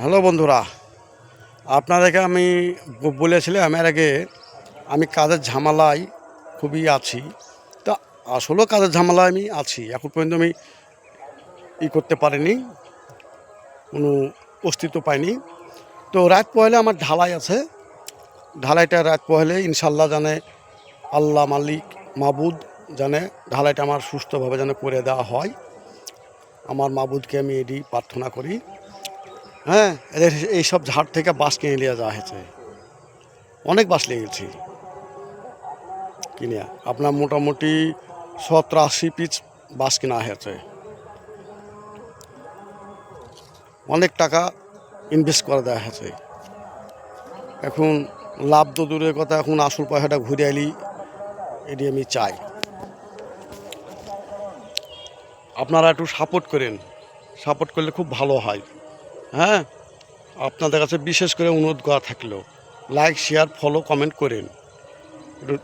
Hello বন্ধুরা, আপনাদেরকে আমি বলেছিলাম এর আগে আমি কাজের ঝামেলায় খুবই আছি। তা আসলেও কাজের ঝামেলায় আমি আছি, এখন পর্যন্ত আমি করতে পারিনি, কোনো অস্তিত্ব পাইনি। তো রাত পহলে আমার ঢালাই আছে, ঢালাইটা রাত পহলে ইনশাল্লাহ জানে আল্লাহ মালিক মাবুদ জানে ঢালাইটা আমার সুস্থভাবে যেন করে দেওয়া হয়। আমার মাবুদকে আমি এটি প্রার্থনা করি। হ্যাঁ, এদের এইসব ঝাড় থেকে বাঁশ কিনে নিয়ে যাওয়া হয়েছে, অনেক বাঁশ লেগেছি কিনে, আপনার মোটামুটি 70-80 পিস বাঁশ কেনা হয়েছে, অনেক টাকা ইনভেস্ট করে দেওয়া হয়েছে। এখন লাভ তো দূরের কথা, এখন আসল পয়সাটা ঘুরে এলি এটি আমি চাই। আপনারা একটু সাপোর্ট করেন, সাপোর্ট করলে খুব ভালো হয়। হ্যাঁ, আপনাদের কাছে বিশেষ করে অনুরোধ করা থাকলো, লাইক শেয়ার ফলো কমেন্ট করেন একটু।